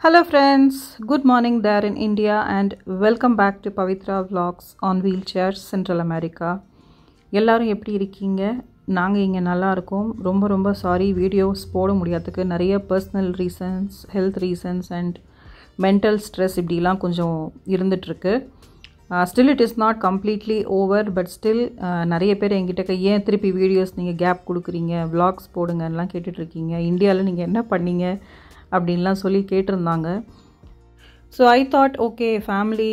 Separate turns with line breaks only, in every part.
Hello friends, good morning there in India and welcome back to Pavitra Vlogs on Wheelchairs Central America. எல்லாரும் எப்படி இருக்கீங்க? நாங்கள் இங்கே நல்லா இருக்கோம். ரொம்ப சாரி வீடியோஸ் போட முடியாததுக்கு நிறைய personal reasons, health reasons and mental stress இப்படிலாம் கொஞ்சம் இருந்துகிட்ருக்கு. Still it is not completely over, but still நிறைய பேர் என்கிட்ட ஏன் திருப்பி வீடியோஸ் நீங்கள் கேப் கொடுக்குறீங்க, விளாக்ஸ் போடுங்கன்னெலாம் கேட்டுட்ருக்கீங்க. இந்தியாவில் நீங்கள் என்ன பண்ணீங்க அப்படின்லாம் சொல்லி கேட்டிருந்தாங்க. So I thought okay, family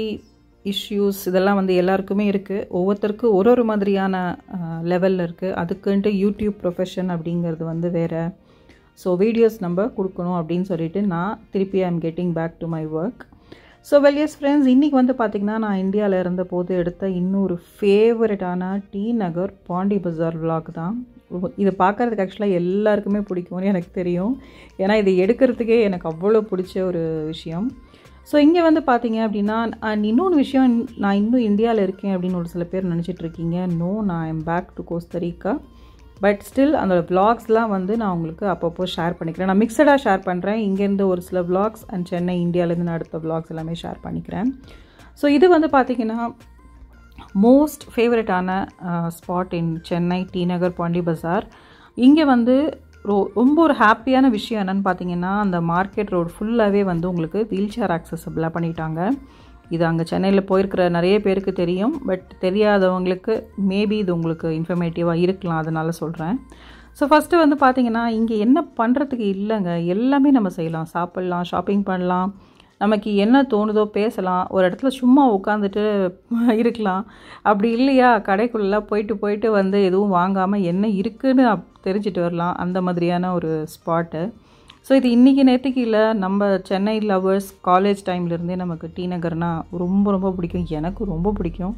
issues இதெல்லாம் வந்து எல்லாருக்குமே இருக்குது. ஒவ்வொருத்தருக்கு ஒரு மாதிரியான லெவலில் இருக்குது. அதுக்குன்ட்டு யூடியூப் ப்ரொஃபஷன் அப்படிங்கிறது வந்து வேறு. ஸோ வீடியோஸ் நம்ம கொடுக்கணும் அப்படின்னு சொல்லிட்டு நான் திருப்பி I am getting back to my work. So yes friends, இன்றைக்கி வந்து பார்த்திங்கன்னா நான் இந்தியாவில் இருந்த போது எடுத்த இன்னொரு ஃபேவரட்டான டி நகர் பாண்டி பஜார் விளாக் தான். இதை பார்க்குறதுக்கு ஆக்சுவலாக எல்லாருக்குமே பிடிக்கும்னு எனக்கு தெரியும். ஏன்னா இதை எடுக்கிறதுக்கே எனக்கு அவ்வளோ பிடிச்ச ஒரு விஷயம். ஸோ இங்கே வந்து பார்த்தீங்க அப்படின்னா, இன்னொன்று விஷயம், நான் இன்னும் இந்தியாவில் இருக்கேன் அப்படின்னு ஒரு சில பேர் நினச்சிட்ருக்கீங்க. நோ, நான் I'm back to Costa Rica. But still அந்த விளாக்ஸ்லாம் வந்து நான் உங்களுக்கு அப்பப்போ ஷேர் பண்ணிக்கிறேன். நான் மிக்சடாக ஷேர் பண்ணுறேன். இங்கேருந்து ஒரு சில விளாக்ஸ் அண்ட் சென்னை, இந்தியாவிலேருந்து நான் அடுத்த விளாக்ஸ் எல்லாமே ஷேர் பண்ணிக்கிறேன். ஸோ இது வந்து பார்த்திங்கன்னா மோஸ்ட் ஃபேவரட்டான ஸ்பாட் இன் சென்னை டி நகர் பாண்டி பஜார். இங்கே வந்து ரொம்ப ஒரு ஹாப்பியான விஷயம் என்னென்னு பார்த்தீங்கன்னா, அந்த மார்க்கெட் ரோடு ஃபுல்லாகவே வந்து உங்களுக்கு வீல் சேர் ஆக்சசபிளாக பண்ணிட்டாங்க. இது அங்கே சென்னையில் போயிருக்கிற நிறைய பேருக்கு தெரியும், பட் தெரியாதவங்களுக்கு மேபி இது உங்களுக்கு இன்ஃபர்மேட்டிவாக இருக்கலாம், அதனால சொல்கிறேன். ஸோ ஃபஸ்ட்டு வந்து பார்த்திங்கன்னா, இங்கே என்ன பண்ணுறதுக்கு இல்லைங்க, எல்லாமே நம்ம செய்யலாம். சாப்பிட்லாம், ஷாப்பிங் பண்ணலாம், நமக்கு என்ன தோணுதோ பேசலாம், ஒரு இடத்துல சும்மா உட்காந்துட்டு இருக்கலாம். அப்படி இல்லையா, கடைக்குள்ளெலாம் போயிட்டு வந்து எதுவும் வாங்காமல் என்ன இருக்குதுன்னு தெரிஞ்சுட்டு வரலாம். அந்த மாதிரியான ஒரு ஸ்பாட்டு. ஸோ இது இன்றைக்கி நேற்றுக்கு இல்லை, நம்ம சென்னை லவர்ஸ் காலேஜ் டைம்லேருந்தே நமக்கு டி நகர்னால் ரொம்ப பிடிக்கும். எனக்கு ரொம்ப பிடிக்கும்.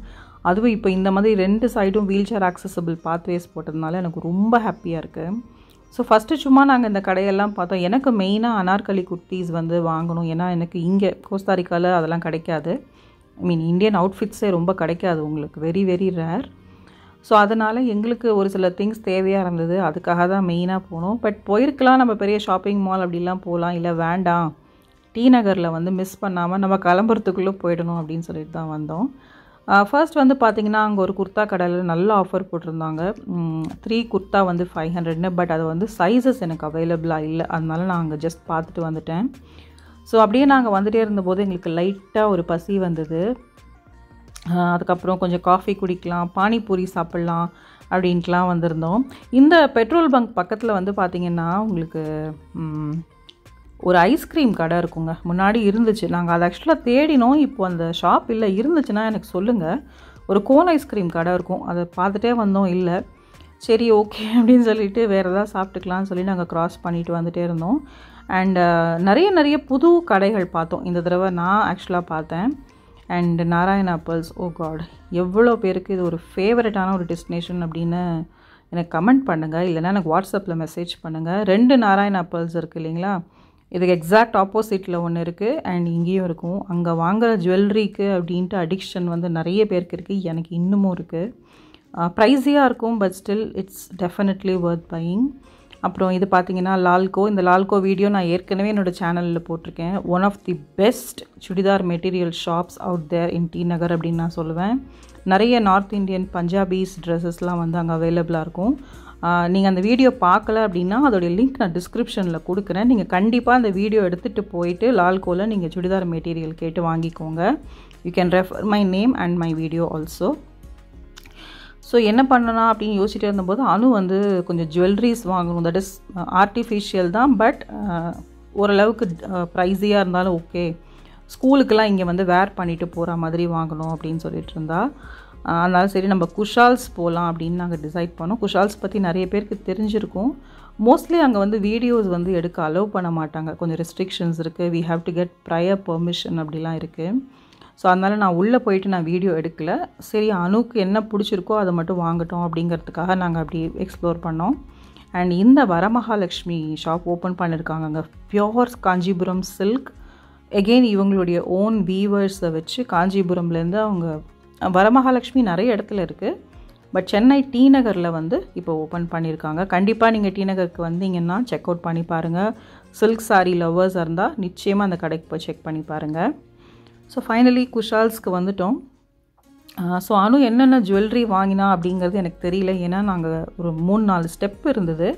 அதுவும் இப்போ இந்த மாதிரி 2 சைடும் வீல் சேர் ஆக்சசபிள் பாத்வேஸ் போட்டதுனால எனக்கு ரொம்ப ஹாப்பியாக இருக்குது. ஸோ ஃபஸ்ட்டு சும்மா நாங்கள் இந்த கடையெல்லாம் பார்த்தோம். எனக்கு மெயினாக அனார்கலி குர்த்திஸ் வந்து வாங்கணும். ஏன்னா எனக்கு இங்கே கோஸ்டாரிக்காவில் அதெல்லாம் கிடைக்காது. ஐ மீன் இந்தியன் அவுட்ஃபிட்ஸே ரொம்ப கிடைக்காது உங்களுக்கு, வெரி ரேர். ஸோ அதனால் எங்களுக்கு ஒரு சில திங்ஸ் தேவையாக இருந்தது. அதுக்காக தான் மெயினாக போனோம். பட் போயிருக்கலாம், நம்ம பெரிய ஷாப்பிங் மால் அப்படிலாம் போகலாம். இல்லை வேண்டாம், டி நகரில் வந்து மிஸ் பண்ணாமல் நம்ம கிளம்புறதுக்குள்ளே போயிடணும் அப்படின்னு சொல்லிட்டு தான் வந்தோம். ஃபர்ஸ்ட் வந்து பார்த்திங்கன்னா, அங்கே ஒரு குர்த்தா கடையில் நல்ல ஆஃபர் போட்டிருந்தாங்க. 3 குர்த்தா வந்து 500. பட் அது வந்து சைஸஸ் எனக்கு அவைலபிளாக இல்லை. அதனால நான் அங்கே ஜஸ்ட் பார்த்துட்டு வந்துட்டேன். ஸோ அப்படியே நாங்கள் வந்துகிட்டே இருந்தபோது எங்களுக்கு லைட்டாக ஒரு பசி வந்தது. அதுக்கப்புறம் கொஞ்சம் காஃபி குடிக்கலாம், பானிபூரி சாப்பிட்லாம் அப்படின்ட்டுலாம் வந்திருந்தோம். இந்த பெட்ரோல் பங்க் பக்கத்தில் வந்து பார்த்திங்கன்னா உங்களுக்கு ஒரு ஐஸ்கிரீம் கடை இருக்குங்க. முன்னாடி இருந்துச்சு, நாங்கள் அதை ஆக்சுவலாக தேடினோம். இப்போ அந்த ஷாப் இல்லை. இருந்துச்சுன்னா எனக்கு சொல்லுங்கள். ஒரு கோன் ஐஸ்கிரீம் கடை இருக்கும், அதை பார்த்துட்டே வந்தோம். இல்லை, சரி ஓகே அப்படின்னு சொல்லிட்டு வேறு எதாவது சாப்பிட்டுக்கலான்னு சொல்லி நாங்கள் க்ராஸ் பண்ணிட்டு வந்துகிட்டே இருந்தோம். அண்ட் நிறைய புது கடைகள் பார்த்தோம் இந்த தடவை. நான் ஆக்சுவலாக பார்த்தேன். And Narayana apples, oh God, எவ்வளோ பேருக்கு இது ஒரு ஃபேவரட்டான ஒரு டெஸ்டினேஷன் அப்படின்னு எனக்கு கமெண்ட் பண்ணுங்கள். இல்லைனா எனக்கு வாட்ஸ்அப்பில் மெசேஜ் பண்ணுங்கள். 2 நாராயண ஆப்பிள்ஸ் இருக்குது இல்லைங்களா, இதுக்கு எக்ஸாக்ட் ஆப்போசிட்டில் ஒன்று இருக்குது அண்ட் இங்கேயும் இருக்கும். அங்கே வாங்குகிற ஜுவல்லரிக்கு அப்படின்ட்டு அடிக்ஷன் வந்து நிறைய பேருக்கு இருக்குது. எனக்கு இன்னமும் இருக்குது. ப்ரைஸியாக இருக்கும், but still it's definitely worth buying. அப்புறம் இது பார்த்திங்கன்னா லால்கோ. இந்த லால்கோ வீடியோ நான் ஏற்கனவே என்னோடய சேனலில் போட்டிருக்கேன். One of the best churidar material shops out there in T Nagar அப்படின்னு நான் சொல்லுவேன். நிறைய நார்த் இந்தியன் பஞ்சாபிஸ் ட்ரெஸ்ஸஸ்லாம் வந்து அங்கே அவைலபிளாக இருக்கும். நீங்கள் அந்த வீடியோ பார்க்கல அப்படின்னா அதோடைய லிங்க் நான் டிஸ்கிரிப்ஷனில் கொடுக்குறேன். நீங்கள் கண்டிப்பாக அந்த வீடியோ எடுத்துகிட்டு போயிட்டு லால்கோவில் நீங்கள் சுடிதார் மெட்டீரியல் கேட்டு வாங்கிக்கோங்க. You can refer my name and my video also. So என்ன பண்ணலாம் அப்படின்னு யோசிச்சுட்டு இருந்தபோது அனு வந்து கொஞ்சம் ஜுவல்லரிஸ் வாங்கணும். தட் இஸ் ஆர்டிஃபிஷியல் தான், பட் ஓரளவுக்கு ப்ரைஸியாக இருந்தாலும் ஓகே, ஸ்கூலுக்கெல்லாம் இங்கே வந்து வேர் பண்ணிவிட்டு போகிற மாதிரி வாங்கணும் அப்படின்னு சொல்லிட்டு இருந்தா. அதனால் சரி நம்ம குஷால்ஸ் போகலாம் அப்படின்னு நாங்கள் டிசைட் பண்ணோம். குஷால்ஸ் பற்றி நிறைய பேருக்கு தெரிஞ்சிருக்கும். மோஸ்ட்லி அங்கே வந்து வீடியோஸ் வந்து எடுக்க அலோவ் பண்ண மாட்டாங்க. கொஞ்சம் ரெஸ்ட்ரிக்ஷன்ஸ் இருக்குது. We have to get prior permission அப்படிலாம் இருக்குது. ஸோ அதனால் நான் உள்ளே போயிட்டு நான் வீடியோ எடுக்கலை. சரி, அனுக்கு என்ன பிடிச்சிருக்கோ அதை மட்டும் வாங்கட்டும் அப்படிங்கிறதுக்காக நாங்கள் அப்படி எக்ஸ்ப்ளோர் பண்ணோம். அண்ட் இந்த வரமகாலட்சுமி ஷாப் ஓப்பன் பண்ணியிருக்காங்க அங்கே. Pure Kanchipuram silk. எகெயின் இவங்களுடைய ஓன் வீவர்ஸை வச்சு காஞ்சிபுரம்லேருந்து அவங்க வரமகாலட்சுமி நிறைய இடத்துல இருக்குது. பட் சென்னை டி நகரில் வந்து இப்போ ஓப்பன் பண்ணியிருக்காங்க. கண்டிப்பாக நீங்கள் டி நகருக்கு வந்தீங்கன்னா செக் அவுட் பண்ணி பாருங்கள். சில்க் சாரீ லவ்வர்ஸாக இருந்தால் நிச்சயமாக அந்த கடைக்கு போய் செக் பண்ணி பாருங்கள். ஸோ ஃபைனலி குஷால்ஸ்க்கு வந்துட்டோம். ஸோ அனு என்னென்ன ஜுவல்லரி வாங்கினா அப்படிங்கிறது எனக்கு தெரியல. ஏன்னா நாங்கள் ஒரு 3-4 ஸ்டெப் இருந்தது.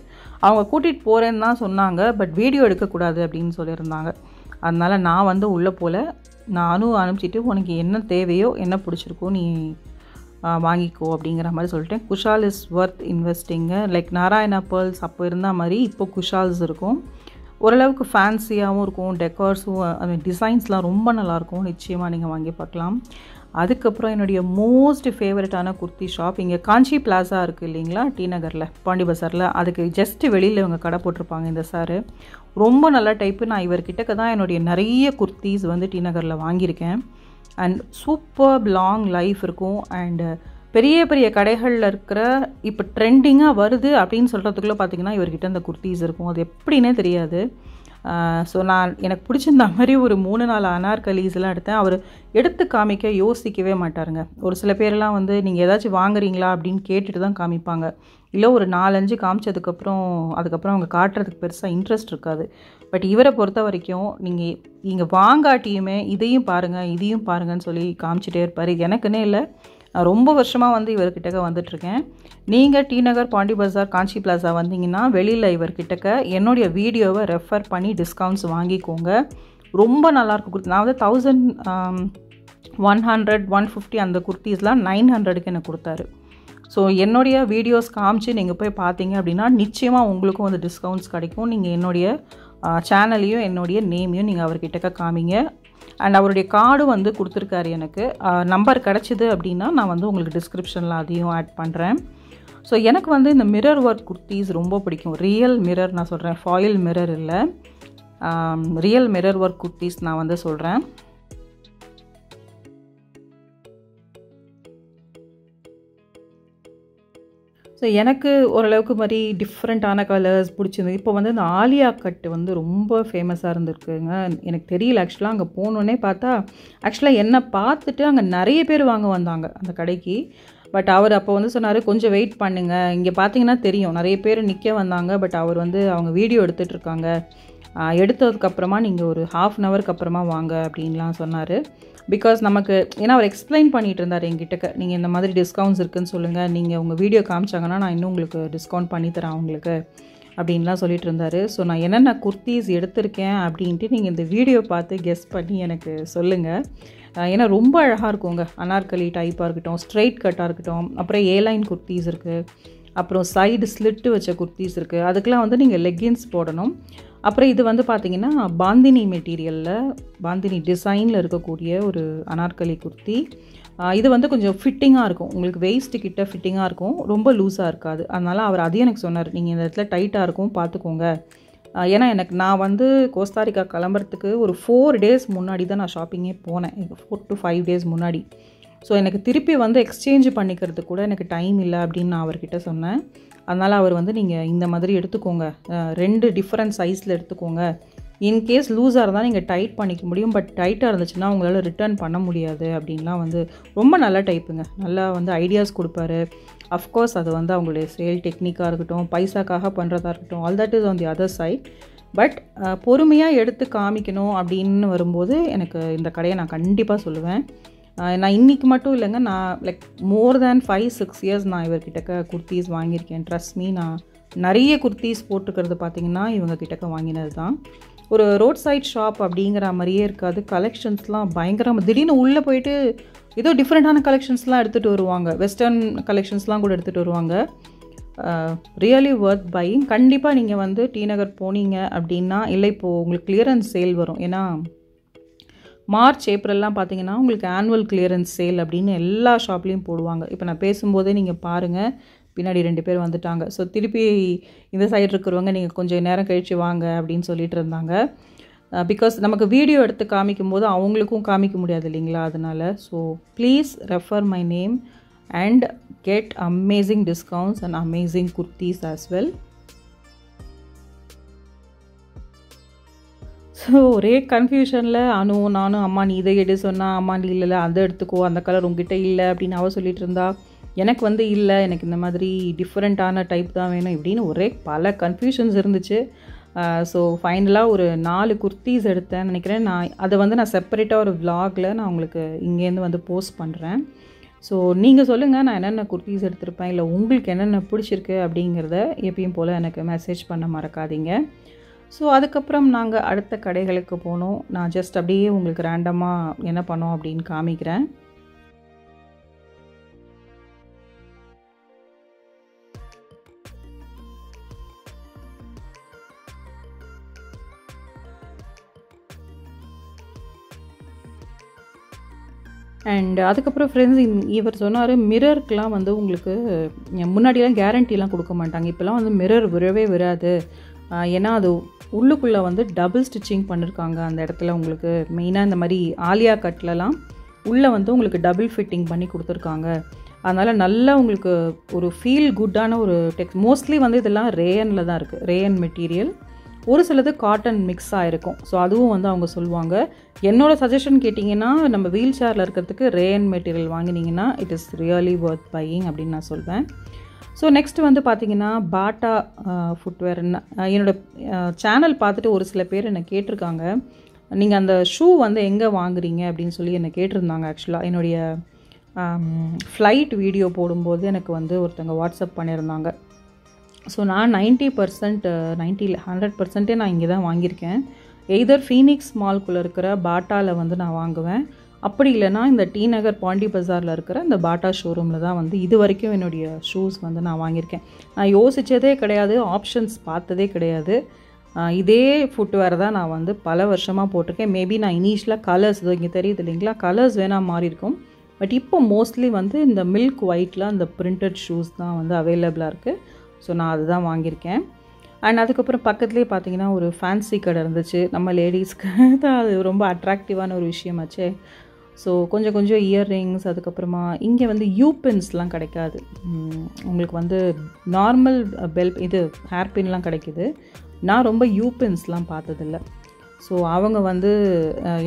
அவங்க கூட்டிகிட்டு போகிறேன்னு தான் சொன்னாங்க. பட் வீடியோ எடுக்கக்கூடாது அப்படின்னு சொல்லியிருந்தாங்க. அதனால் நான் வந்து உள்ளே போல் நான் அனு அனுப்பிச்சிட்டு உனக்கு என்ன தேவையோ என்ன பிடிச்சிருக்கோ நீ வாங்கிக்கோ அப்படிங்கிற மாதிரி சொல்லிட்டேன். Kushal is worth investing. Like Narayana Pearls அப்போ இருந்த மாதிரி இப்போ குஷால்ஸ் இருக்கும். ஓரளவுக்கு ஃபேன்சியாகவும் இருக்கும். டெக்கார்ஸும் அது டிசைன்ஸ்லாம் ரொம்ப நல்லாயிருக்கும். நிச்சயமாக நீங்கள் வாங்கி பார்க்கலாம். அதுக்கப்புறம் என்னுடைய மோஸ்ட் ஃபேவரட்டான குர்த்தி ஷாப் இங்கே காஞ்சி பிளாசா இருக்குது இல்லைங்களா, டி நகரில், பாண்டி பஸாரில். அதுக்கு ஜஸ்ட்டு வெளியில் இவங்க கடை போட்டிருப்பாங்க. இந்த சாரு ரொம்ப நல்ல டைப்பு. நான் இவர்கிட்டக்க தான் என்னுடைய நிறைய குர்த்திஸ் வந்து டி நகரில் வாங்கியிருக்கேன். அண்ட் சூப்பர் லாங் லைஃப் இருக்கும். அண்டு பெரிய பெரிய கடைகளில் இருக்கிற இப்போ ட்ரெண்டிங்காக வருது அப்படின்னு சொல்கிறதுக்குள்ளே பார்த்திங்கன்னா இவர்கிட்ட அந்த குர்த்திஸ் இருக்கும். அது எப்படின்னே தெரியாது. ஸோ நான் எனக்கு பிடிச்சிருந்த மாதிரி ஒரு 3-4 அனார்கலீஸ்லாம் எடுத்தேன். அவர் எடுத்து காமிக்க யோசிக்கவே மாட்டாருங்க. ஒரு சில பேரெல்லாம் வந்து நீங்கள் ஏதாச்சும் வாங்குறீங்களா அப்படின்னு கேட்டுட்டு தான் காமிப்பாங்க. இல்லை ஒரு 4-5 காமிச்சதுக்கப்புறம் அதுக்கப்புறம் அவங்க காட்டுறதுக்கு பெருசாக இன்ட்ரெஸ்ட் இருக்காது. பட் இவரை பொறுத்த வரைக்கும் நீங்கள் வாங்காட்டியுமே இதையும் பாருங்கள் இதையும் பாருங்கன்னு சொல்லி காமிச்சிட்டே இருப்பார். எனக்குன்னே இல்லை, நான் ரொம்ப வருஷமாக வந்து இவர்கிட்டக்க வந்துட்டுருக்கேன். நீங்கள் டி நகர், பாண்டி பஸார், காஞ்சி பிளாசா வந்தீங்கன்னா வெளியில் இவர்கிட்டக்க என்னுடைய வீடியோவை ரெஃபர் பண்ணி டிஸ்கவுண்ட்ஸ் வாங்கிக்கோங்க. ரொம்ப நல்லாயிருக்கும். நான் வந்து 1100-150 அந்த குர்த்திஸ்லாம் 900க்கு எனக்கு கொடுத்தாரு. ஸோ என்னுடைய வீடியோஸ் காமிச்சு நீங்கள் போய் பார்த்தீங்க அப்படின்னா நிச்சயமாக உங்களுக்கும் வந்து டிஸ்கவுண்ட்ஸ் கிடைக்கும். நீங்கள் என்னுடைய சேனலையும் என்னுடைய நேமையும் நீங்கள் அவர்கிட்டக்க காமிங்க. அண்ட் அவருடைய கார்டும் வந்து கொடுத்துருக்காரு. எனக்கு நம்பர் கிடச்சிது அப்படின்னா நான் வந்து உங்களுக்கு டிஸ்கிரிப்ஷனில் அதையும் ஆட் பண்ணுறேன். ஸோ எனக்கு வந்து இந்த மிரர் ஒர்க் குர்த்திஸ் ரொம்ப பிடிக்கும். ரியல் மிரர் நான் சொல்கிறேன், ஃபாயில் மிரர் இல்லை, ரியல் மிரர் ஒர்க் குர்த்திஸ் நான் வந்து சொல்கிறேன். ஸோ எனக்கு ஓரளவுக்கு மாதிரி டிஃப்ரெண்ட்டான கலர்ஸ் பிடிச்சிருந்தது. இப்போ வந்து இந்த ஆலியா கட்டு வந்து ரொம்ப ஃபேமஸாக இருந்திருக்குங்க. எனக்கு தெரியல ஆக்சுவலாக. அங்கே போனோன்னே பார்த்தா ஆக்சுவலாக என்னை பார்த்துட்டு அங்கே நிறைய பேர் வாங்க வந்தாங்க அந்த கடைக்கு. பட் அவர் அப்போ வந்து சொன்னார் கொஞ்சம் வெயிட் பண்ணுங்கள், இங்கே பார்த்தீங்கன்னா தெரியும் நிறைய பேர் நிற்க வந்தாங்க. பட் அவர் வந்து அவங்க வீடியோ எடுத்துகிட்ருக்காங்க, எடுத்ததுக்கப்புறமா நீங்கள் ஒரு 1/2 ஹவருக்கு அப்புறமா வாங்க அப்படின்லாம் சொன்னார். பிகாஸ் நமக்கு ஏன்னா அவர் எக்ஸ்பிளைன் பண்ணிகிட்டு இருந்தார் என்கிட்ட, நீங்கள் இந்த மாதிரி டிஸ்கவுண்ட்ஸ் இருக்குதுன்னு சொல்லுங்கள், நீங்கள் உங்கள் வீடியோ காமிச்சாங்கன்னா நான் இன்னும் உங்களுக்கு டிஸ்கவுண்ட் பண்ணித்தரேன் அவங்களுக்கு அப்படின்லாம் சொல்லிட்டு இருந்தார். ஸோ நான் என்னென்ன குர்த்திஸ் எடுத்திருக்கேன் அப்படின்ட்டு நீங்கள் இந்த வீடியோ பார்த்து கெஸ் பண்ணி எனக்கு சொல்லுங்கள். ஏன்னா ரொம்ப அழகாக இருக்குங்க. அனார்கலி டைப்பாக இருக்கட்டும், ஸ்ட்ரெயிட் கட்டாக இருக்கட்டும், அப்புறம் ஏலைன் குர்த்திஸ் இருக்குது, அப்புறம் சைடு ஸ்லிட்டு வச்ச குர்த்திஸ் இருக்குது. அதுக்கெலாம் வந்து நீங்கள் லெக்கின்ஸ் போடணும். அப்புறம் இது வந்து பார்த்திங்கன்னா பாந்தினி மெட்டீரியலில், பாந்தினி டிசைனில் இருக்கக்கூடிய ஒரு அனார்கலி குர்த்தி. இது வந்து கொஞ்சம் ஃபிட்டிங்காக இருக்கும், உங்களுக்கு வெயிஸ்ட்டு கிட்ட ஃபிட்டிங்காக இருக்கும், ரொம்ப லூஸாக இருக்காது. அதனால் அவர் அதையும் எனக்கு சொன்னார், நீங்கள் இந்த இடத்துல டைட்டாக இருக்கும் பார்த்துக்கோங்க. ஏன்னா நான் வந்து கோஸ்டாரிக்கா கிளம்புறதுக்கு ஒரு 4 டேஸ் முன்னாடி தான் நான் ஷாப்பிங்கே போனேன், 4 to 5 டேஸ் முன்னாடி. ஸோ எனக்கு திருப்பி வந்து எக்ஸ்சேஞ்ச் பண்ணிக்கிறதுக்கு கூட எனக்கு டைம் இல்லை அப்படின்னு நான் அவர்கிட்ட சொன்னேன். அதனால் அவர் வந்து நீங்கள் இந்த மாதிரி எடுத்துக்கோங்க, 2 டிஃப்ரெண்ட் சைஸில் எடுத்துக்கோங்க. இன்கேஸ் லூஸாக இருந்தால் நீங்கள் டைட் பண்ணிக்க முடியும், பட் டைட்டாக இருந்துச்சுன்னா உங்களால் ரிட்டர்ன் பண்ண முடியாது அப்படின்லாம் வந்து ரொம்ப நல்ல டைப்புங்க. நல்லா வந்து ஐடியாஸ் கொடுப்பாரு. அஃப்கோர்ஸ் அது வந்து அவங்களுடைய சேல் டெக்னிக்காக இருக்கட்டும், பைசாக்காக பண்ணுறதா இருக்கட்டும், all that is on the other side. But பொறுமையாக எடுத்து காமிக்கணும் அப்படின்னு வரும்போது எனக்கு இந்த கடையை நான் கண்டிப்பாக சொல்லுவேன். நான் இன்றைக்கி மட்டும் இல்லைங்க, நான் லைக் மோர் தேன் 5-6 இயர்ஸ் நான் இவர்கிட்டக்க குர்த்திஸ் வாங்கியிருக்கேன். ட்ரஸ்ட் மீ, நான் நிறைய குர்த்திஸ் போட்டுக்கிறது பார்த்திங்கன்னா இவங்க கிட்டக்க வாங்கினது தான். ஒரு ரோட் சைட் ஷாப் அப்படிங்கிற மாதிரியே இருக்காது. கலெக்ஷன்ஸ்லாம் பயங்கரமாக, திடீர்னு உள்ளே போயிட்டு ஏதோ டிஃப்ரெண்ட்டான கலெக்ஷன்ஸ்லாம் எடுத்துகிட்டு வருவாங்க, வெஸ்டர்ன் கலெக்ஷன்ஸ்லாம் கூட எடுத்துகிட்டு வருவாங்க. Really worth buying. கண்டிப்பாக நீங்கள் வந்து டி நகர் போனீங்க அப்படின்னா, இல்லை இப்போது உங்களுக்கு கிளியரன்ஸ் சேல் வரும். ஏன்னா மார்ச் ஏப்ரல்லாம் பார்த்தீங்கன்னா உங்களுக்கு ஆனுவல் கிளியரன்ஸ் சேல் அப்படின்னு எல்லா ஷாப்லேயும் போடுவாங்க. இப்போ நான் பேசும்போதே நீங்கள் பாருங்கள், பின்னாடி 2 பேர் வந்துட்டாங்க. ஸோ திருப்பி இந்த சைடு இருக்கிறவங்க நீங்கள் கொஞ்சம் நேரம் கழித்து வாங்க அப்படின்னு சொல்லிட்டு இருந்தாங்க. பிகாஸ் நமக்கு வீடியோ எடுத்து காமிக்கும் போது அவங்களுக்கும் காமிக்க முடியாது இல்லைங்களா, அதனால். So please refer my name and get amazing discounts and amazing kurtis as well. So ஒரே கன்ஃபியூஷனில் நானும் அம்மா நீ இதை எடு சொன்னால், அம்மா நீ இல்லை அதை எடுத்துக்கோ, அந்த கலர் உங்ககிட்ட இல்லை அப்படின்னு அவள் சொல்லிட்டு இருந்தா. எனக்கு வந்து இல்லை, எனக்கு இந்த மாதிரி டிஃப்ரெண்ட்டான டைப் தான் வேணும் இப்படின்னு ஒரே பல கன்ஃபியூஷன்ஸ் இருந்துச்சு. ஸோ ஃபைனலாக ஒரு 4 குர்த்தீஸ் எடுத்தேன் நினைக்கிறேன். அதை வந்து நான் செப்பரேட்டாக ஒரு vlogல நான் உங்களுக்கு இங்கேருந்து வந்து போஸ்ட் பண்ணுறேன். ஸோ நீங்கள் சொல்லுங்கள் நான் என்னென்ன குர்த்தீஸ் எடுத்திருப்பேன், இல்லை உங்களுக்கு என்னென்ன பிடிச்சிருக்கு அப்படிங்கிறத எப்பயும் போல் எனக்கு மெசேஜ் பண்ண மறக்காதீங்க. ஸோ அதுக்கப்புறம் நாங்கள் அடுத்த கடைகளுக்கு போனோம். நான் ஜஸ்ட் அப்படியே உங்களுக்கு ரேண்டமாக என்ன பண்ணோம் அப்படின்னு காமிக்கிறேன். அண்ட் அதுக்கப்புறம் ஃப்ரெண்ட்ஸ் இவர் சொன்னார், மிரருக்கெலாம் வந்து உங்களுக்கு முன்னாடியெல்லாம் கேரண்டிலாம் கொடுக்க மாட்டாங்க, இப்போலாம் வந்து மிரர் விராது. ஏன்னா அது உள்ளுக்குள்ளே வந்து டபுள் ஸ்டிச்சிங் பண்ணியிருக்காங்க. அந்த இடத்துல உங்களுக்கு மெயினாக இந்த மாதிரி ஆலியா கட்லலாம் உள்ளே வந்து உங்களுக்கு டபுள் ஃபிட்டிங் பண்ணி கொடுத்துருக்காங்க. அதனால் நல்லா உங்களுக்கு ஒரு ஃபீல் குட்டான ஒரு மோஸ்ட்லி வந்து இதெல்லாம் ரேயனில் தான் இருக்குது, ரேயன் மெட்டீரியல். ஒரு சிலது காட்டன் மிக்ஸ் ஆகிருக்கும். ஸோ அதுவும் வந்து அவங்க சொல்லுவாங்க. என்னோடய சஜஷன் கேட்டிங்கன்னா, நம்ம வீல் சேரில் இருக்கிறதுக்கு ரேயன் மெட்டீரியல் வாங்கினீங்கன்னா it is really worth buying அப்படின்னு நான் சொல்வேன். ஸோ நெக்ஸ்ட்டு வந்து பார்த்திங்கன்னா பாட்டா ஃபுட்வேர். என்னோடய சேனல் பார்த்துட்டு ஒரு சில பேர் என்னை கேட்டிருக்காங்க, நீங்கள் அந்த ஷூ வந்து எங்கே வாங்குறீங்க அப்படின்னு சொல்லி என்னை கேட்டிருந்தாங்க. ஆக்சுவலாக என்னுடைய ஃப்ளைட் வீடியோ போடும்போது எனக்கு வந்து ஒருத்தவங்க வாட்ஸ்அப் பண்ணியிருந்தாங்க. ஸோ நான் 100% நான் இங்கே தான் வாங்கியிருக்கேன். எய்தர் ஃபீனிக்ஸ் மால்குள்ளே இருக்கிற பாட்டாவில் வந்து நான் வாங்குவேன், அப்படி இல்லைனா இந்த டி நகர் பாண்டி பஜாரில் இருக்கிற இந்த பாட்டா ஷோரூமில் தான் வந்து இது வரைக்கும் என்னுடைய ஷூஸ் வந்து நான் வாங்கியிருக்கேன். நான் யோசித்ததே கிடையாது, ஆப்ஷன்ஸ் பார்த்ததே கிடையாது. இதே ஃபுட்வேர் தான் நான் வந்து பல வருஷமாக போட்டிருக்கேன். மேபி நான் இனிஷியலாக கலர்ஸ் இதோ இங்கே தெரியுது இல்லைங்களா, கலர்ஸ் வேணால் மாறி இருக்கும். பட் இப்போ மோஸ்ட்லி வந்து இந்த மில்க் ஒயிட்டில் அந்த பிரிண்டட் ஷூஸ் தான் வந்து அவைலபிளாக இருக்குது. ஸோ நான் அதுதான் வாங்கியிருக்கேன். அண்ட் அதுக்கப்புறம் பக்கத்துலேயே பார்த்தீங்கன்னா ஒரு ஃபேன்சி கடை இருந்துச்சு. நம்ம லேடிஸ்க்கு தான் அது ரொம்ப அட்ராக்டிவான ஒரு விஷயமாச்சே. ஸோ கொஞ்சம் இயர்ரிங்ஸ், அதுக்கப்புறமா இங்கே வந்து யூபின்ஸ்லாம் கிடைக்காது. உங்களுக்கு வந்து நார்மல் இது ஹேர் பின்லாம் கிடைக்கிது. நான் ரொம்ப யூபின்ஸ்லாம் பார்த்ததில்ல. ஸோ அவங்க வந்து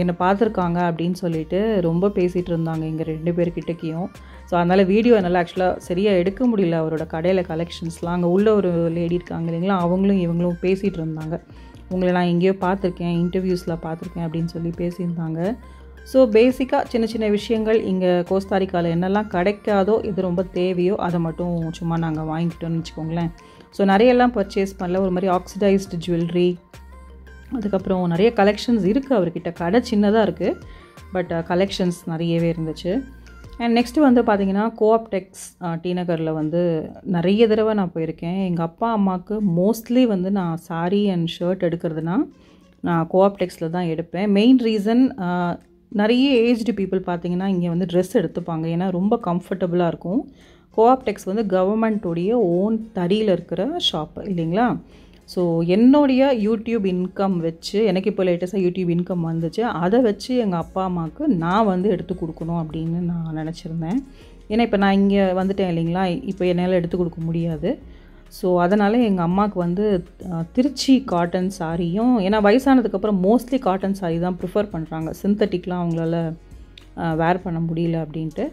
என்னை பார்த்துருக்காங்க அப்படின்னு சொல்லிட்டு ரொம்ப பேசிகிட்டு இருந்தாங்க இங்கே 2 பேர்கிட்டக்கையும். ஸோ அதனால் வீடியோ என்னால் ஆக்சுவலாக சரியாக எடுக்க முடியல. அவரோட கடையில் கலெக்ஷன்ஸ்லாம் அங்கே உள்ள ஒரு லேடி இருக்காங்க இல்லைங்களா, அவங்களும் இவங்களும் பேசிகிட்டு இருந்தாங்க. உங்களை நான் எங்கேயோ பார்த்துருக்கேன், இன்டர்வியூஸில் பார்த்துருக்கேன் அப்படின்னு சொல்லி பேசியிருந்தாங்க. ஸோ பேசிக்காக சின்ன விஷயங்கள் இங்கே கோஸ்தாரிக்காவில் என்னெல்லாம் கிடைக்காதோ, எது ரொம்ப தேவையோ அதை மட்டும் சும்மா நாங்கள் வாங்கிக்கிட்டோன்னு வச்சுக்கோங்களேன். ஸோ நிறையெல்லாம் பர்ச்சேஸ் பண்ணல. ஒரு மாதிரி ஆக்சிடைஸ்டு ஜுவல்லரி, அதுக்கப்புறம் நிறைய கலெக்ஷன்ஸ் இருக்குது அவர்கிட்ட. கடை சின்னதாக இருக்குது, பட் கலெக்ஷன்ஸ் நிறையவே இருந்துச்சு. அண்ட் நெக்ஸ்ட்டு வந்து பார்த்திங்கன்னா கோஆப்டெக்ஸ் டி நகரில் வந்து நிறைய தடவை நான் போயிருக்கேன். எங்கள் அப்பா அம்மாவுக்கு மோஸ்ட்லி வந்து நான் சாரீ அண்ட் ஷர்ட் எடுக்கிறதுனா நான் கோஆப்டெக்ஸில் தான் எடுப்பேன். மெயின் ரீசன் நிறைய ஏஜ்டு பீப்புள் பார்த்திங்கன்னா இங்கே வந்து ட்ரெஸ் எடுத்துப்பாங்க, ஏன்னா ரொம்ப கம்ஃபர்டபுளாக இருக்கும். கோஆப்டெக்ஸ் வந்து கவர்மெண்ட்டோடைய ஓன் தறியில் இருக்கிற ஷாப்பு இல்லைங்களா. ஸோ என்னுடைய யூடியூப் இன்கம் வச்சு, எனக்கு இப்போ லேட்டஸ்ட்டாக யூடியூப் இன்கம் வந்துச்சு, அதை வச்சு எங்கள் அப்பா அம்மாவுக்கு நான் வந்து எடுத்து கொடுக்கணும் அப்படின்னு நான் நினச்சிருந்தேன். ஏன்னா இப்போ நான் இங்கே வந்துட்டேன் இல்லைங்களா, இப்போ என்னால் எடுத்து கொடுக்க முடியாது. ஸோ அதனால் எங்கள் அம்மாவுக்கு வந்து திருச்சி காட்டன் சாரியும், ஏன்னா வயசானதுக்கப்புறம் மோஸ்ட்லி காட்டன் சாரி தான் ப்ரிஃபர் பண்ணுறாங்க, சிந்தட்டிக்லாம் அவங்களால வேர் பண்ண முடியல அப்படின்ட்டு.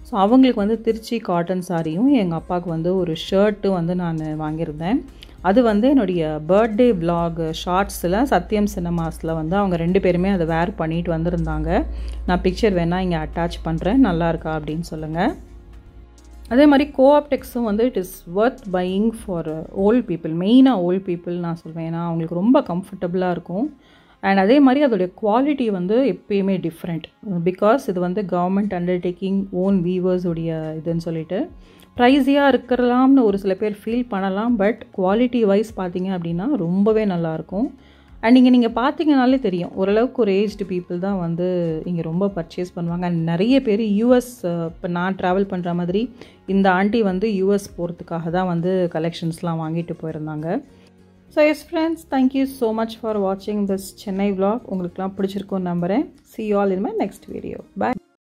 ஸோ அவங்களுக்கு வந்து திருச்சி காட்டன் சாரியும் எங்கள் அப்பாவுக்கு வந்து ஒரு ஷர்ட்டும் வந்து நான் வாங்கியிருந்தேன். அது வந்து என்னுடைய பர்த்டே vlog ஷார்ட்ஸில் சத்யம் சினிமாஸில் வந்து அவங்க 2 பேருமே அதை வேர் பண்ணிட்டு வந்திருந்தாங்க. நான் பிக்சர் வேணால் இங்கே அட்டாச் பண்ணுறேன், நல்லா இருக்கா அப்படின்னு சொல்லுங்கள். அதே மாதிரி கோஆப்டெக்ஸும் வந்து it is worth buying for volt people, மெயினாக ஓல்ட் பீப்புள் நான் சொல்வேன். ஏன்னா அவங்களுக்கு ரொம்ப கம்ஃபர்டபுளாக இருக்கும். அண்ட் அதே மாதிரி அதோடைய குவாலிட்டி வந்து எப்பயுமே டிஃப்ரெண்ட். பிகாஸ் இது வந்து கவர்மெண்ட் அண்டர்டேக்கிங், ஓன் வீவர்ஸுடைய இதுன்னு சொல்லிட்டு ப்ரைஸியாக இருக்கிறலாம்னு ஒரு சில பேர் ஃபீல் பண்ணலாம். பட் குவாலிட்டி வைஸ் பார்த்தீங்க அப்படின்னா ரொம்பவே நல்லாயிருக்கும். அண்ட் நீங்கள் பார்த்தீங்கனாலே தெரியும், ஓரளவுக்கு ஒரு ஏஜ்டு பீப்புள் தான் வந்து இங்கே ரொம்ப பர்ச்சேஸ் பண்ணுவாங்க. அண்ட் நிறைய பேர் யூஎஸ், இப்போ நான் ட்ராவல் பண்ணுற மாதிரி இந்த ஆண்டி வந்து யூஎஸ் போகிறதுக்காக தான் வந்து கலெக்ஷன்ஸ்லாம் வாங்கிட்டு போயிருந்தாங்க. So yes friends, thank you so much for வாட்சிங் திஸ் சென்னை vlog. உங்களுக்குலாம் பிடிச்சிருக்கும்னு நம்புகிறேன். See you all in my next video. Bye.